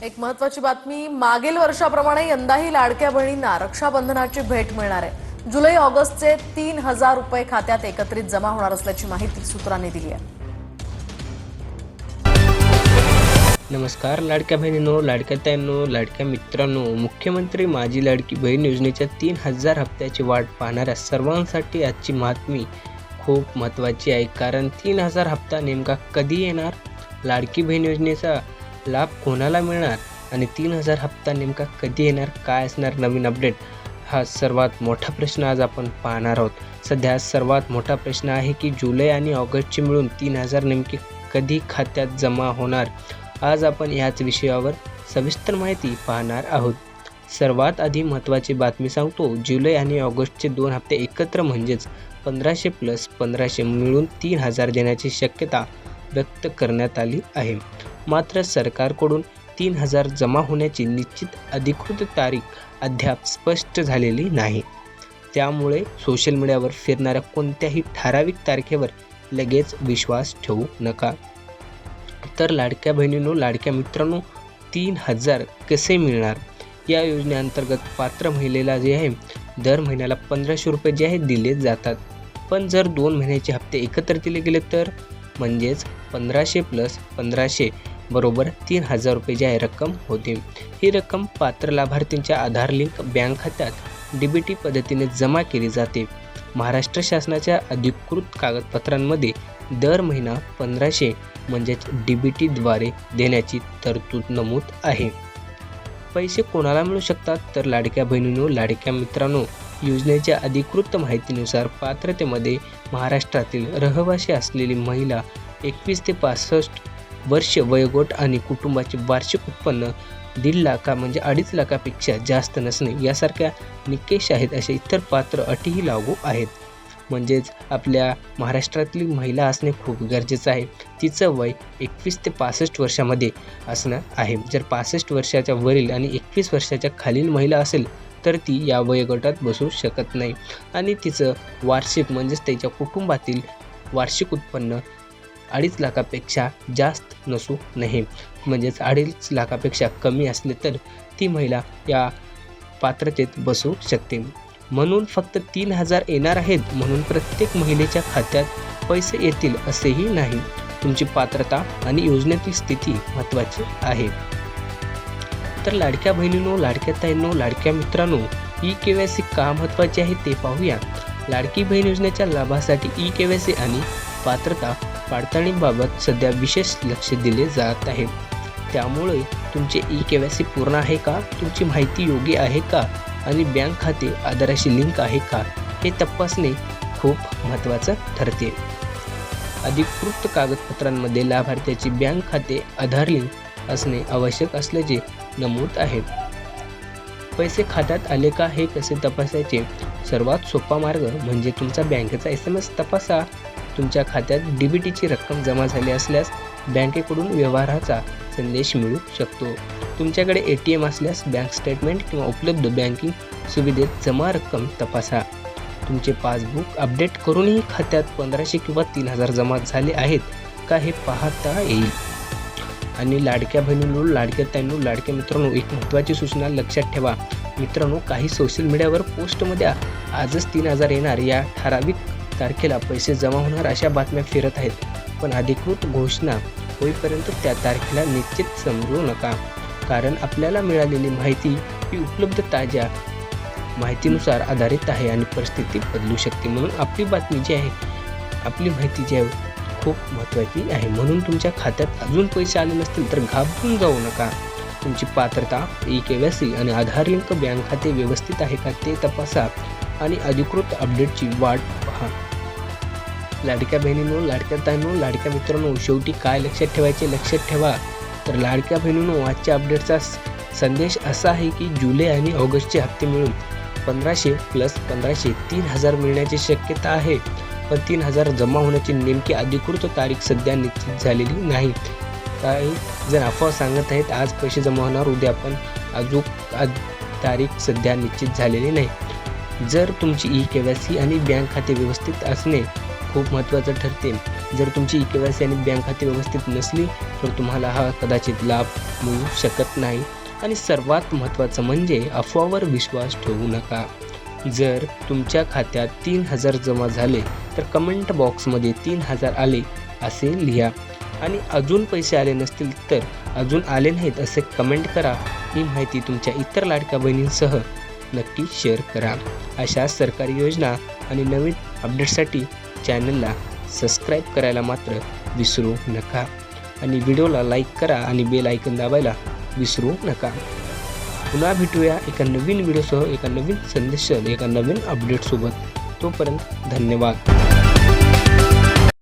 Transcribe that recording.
एक महत्त्वाची बातमी, मागील वर्षाप्रमाणे यंदाही लाडक्या बहिणींना रक्षाबंधनाची भेट मिळणार आहे। जुलै ऑगस्टचे 3000 रुपये खात्यात एकत्रित जमा होणार असल्याची माहिती सूत्रांनी दिली आहे। नमस्कार लाडक्या बहिणींनो, लाडक्या ताईंनो, लाडक्या मित्रांनो, मुख्यमंत्री माझी लाडकी बहीण योजनेच्या 3000 हप्त्याची वाट पाहणाऱ्या सर्वांसाठी आजची बातमी खूप महत्त्वाची आहे। कारण 3000 हप्ता नेमका कधी येणार, लाडकी बहीण योजनेचा लाभ कोणाला मिळणार आणि 3000 हप्ता नेमका कधी येणार, काय असणार नवीन अपडेट, हा सर्वात मोठा प्रश्न आज आपण पाहणार आहोत। सध्या सर्वात मोठा प्रश्न आहे की जुलै आणि ऑगस्टचे मिळून 3000 नेमके कधी खात्यात जमा होणार। आज आपण याच विषयावर सविस्तर माहिती पाहणार आहोत। सर्वात आधी महत्त्वाची बातमी सांगतो, जुलै आणि ऑगस्टचे 2 हप्ते एकत्र म्हणजेच 1500 + 1500 मिळून 3000 देण्याची शक्यता व्यक्त करण्यात आली आहे। मात्र सरकारकडून 3000 जमा होण्याची निश्चित अधिकृत तारीख अद्याप स्पष्ट झालेली नाही। त्यामुळे सोशल मीडियावर फिरणाऱ्या कोणत्याही ठराविक तारखेवर लगेच विश्वास ठेवू नका। तर लाडक्या बहिणींनो, लाडक्या मित्रांनो, 3000 कसे मिळणार? या योजनेअंतर्गत पात्र महिलेला जे आहे दर महिन्याला 1500 रुपये जे आहे दिले जातात। पण जर 2 महिन्याचे हप्ते एकत्र दिले गेले तर म्हणजेच 1500 + 1500 बरोबर 3000 रुपये जी आहे रक्कम होते। ही रक्कम पात्र लाभार्थींच्या आधार लिंक बँक खात्यात DBT पद्धतीने जमा केली जाते। महाराष्ट्र शासनाच्या अधिकृत कागदपत्रांमध्ये दर महिना 1500 म्हणजेच DBTद्वारे देण्याची तरतूद नमूद आहे। पैसे कोणाला मिळू शकतात? तर लाडक्या बहिणींनो, लाडक्या मित्रांनो, योजनेच्या अधिकृत माहितीनुसार पात्रतेमध्ये महाराष्ट्रातील रहिवासी असलेली महिला, 21 ते 65 वर्ष वयोगट आणि कुटुंबाचे वार्षिक उत्पन्न 1.5 लाख म्हणजे 2.5 लाखापेक्षा जास्त नसणे यासारख्या निकष आहेत। अशा इतर पात्र अटीही लागू आहेत। म्हणजेच आपल्या महाराष्ट्रातली महिला असणे खूप गरजेचं आहे। तिचं वय 21 ते 65 वर्षामध्ये असणं आहे। जर 65 वर्षाच्या वरील आणि 21 वर्षाच्या खालील महिला असेल तर ती या वयोगटात बसू शकत नाही आणि तिचं वार्षिक म्हणजेच त्याच्या कुटुंबातील वार्षिक उत्पन्न 2.5 लाखापेक्षा जास्त नसू नये। म्हणजेच 2.5 लाखापेक्षा कमी असले तर ती महिला या पात्रतेत बसू शकते। म्हणून फक्त 3000 येणार आहेत म्हणून प्रत्येक महिलेच्या खात्यात पैसे येतील असेही नाही। तुमची पात्रता आणि योजनेतील स्थिती महत्त्वाची आहे। तर लाडक्या बहिणींनो, लाडक्या ताईंनो, लाडक्या मित्रांनो, eKYC का महत्त्वाचे आहे ते पाहूया। लाडकी बहीण योजनेच्या लाभासाठी eKYC आणि पात्रता पडताळणीबाबत सध्या विशेष लक्ष दिले जात आहे। त्यामुळे तुमचे eKYC पूर्ण आहे का, तुमची माहिती योग्य आहे का आणि बँक खाते आधाराशी लिंक आहे का, हे तपासणे खूप महत्त्वाचं ठरते। अधिकृत कागदपत्रांमध्ये लाभार्थ्याची बँक खाते आधार लिंक असणे आवश्यक असल्याचे नमूद आहे। पैसे खात्यात आले का हे कसे तपासायचे? सर्वात सोपा मार्ग म्हणजे तुमचा बँकेचा SMS तपासा। तुमच्या खात्यात DBTची रक्कम जमा झाली असल्यास बँकेकडून व्यवहाराचा संदेश मिळू शकतो। तुमच्याकडे ATM असल्यास बँक स्टेटमेंट किंवा उपलब्ध बँकिंग सुविधेत जमा रक्कम तपासा। तुमचे पासबुक अपडेट करूनही खात्यात 1500 किंवा 3000 जमा झाले आहेत का हे पाहता येईल। आणि लाडक्या बहिणींनो, लाडक्या ताईंनो, लाडक्या मित्रांनो, एक महत्त्वाची सूचना लक्षात ठेवा। मित्रांनो, काही सोशल मीडियावर पोस्टमध्ये आजच 3000 येणार, या ठराविक तारखेला पैसे जमा होणार अशा बातम्या फिरत आहेत। पण अधिकृत घोषणा होईपर्यंत त्या तारखेला निश्चित समजू नका। कारण आपल्याला मिळालेली माहिती ही उपलब्ध ताज्या माहितीनुसार आधारित आहे आणि परिस्थिती बदलू शकते। म्हणून आपली बातमी जी आहे, आपली माहिती जी आहे खूप महत्त्वाची आहे। म्हणून तुमच्या खात्यात अजून पैसे आले नसतील तर घाबरून जाऊ नका। तुमची पात्रता, eKYC आणि आधार लिंक बँक खाते व्यवस्थित आहे का ते तपासा आणि अधिकृत अपडेटची वाट पहा। लाडक्या बहिणींनो, लाडक्या ताईंनो, लाडक्या मित्रांनो, शेवटी काय लक्षात ठेवायचे लक्षात ठेवा। तर लाडक्या बहिणींनो, आजच्या अपडेटचा संदेश असा आहे की जुलै आणि ऑगस्टचे हप्ते मिळून 1500 + 1500 3000 मिळण्याची शक्यता आहे। पण 3000 जमा होण्याची नेमकी अधिकृत तारीख सध्या निश्चित झालेली नाही। काही जण अफवा सांगत आहेत आज पैसे जमा होणार, उद्या, पण अजून तारीख सध्या निश्चित झालेली नाही। जर तुमची eKYC आणि बँक खाते व्यवस्थित असणे खूप महत्त्वाचं ठरते। जर तुमची KYC आणि बँक खाती व्यवस्थित नसली तर तुम्हाला हा कदाचित लाभ मिळू शकत नाही. आणि सर्वात महत्त्वाचं म्हणजे अफवावर विश्वास ठेवू नका. जर तुमच्या खात्यात 3,000 जमा झाले तर कमेंट बॉक्समध्ये 3,000 आले असे लिहा आणि अजून पैसे आले नसतील तर अजून आले नाहीत असे कमेंट करा. ही माहिती तुमच्या इतर लाडक्या बहिणींसह नक्की शेअर करा. अशा सरकारी योजना आणि नवीन अपडेट्ससाठी चॅनलला सबस्क्राईब करायला मात्र विसरू नका आणि व्हिडिओला लाईक करा आणि बेल आयकन दाबायला विसरू नका. पुन्हा भेटूया एका नवीन व्हिडिओसह, एका नवीन संदेशासह, एका नवीन अपडेटसोबत. तोपर्यंत धन्यवाद.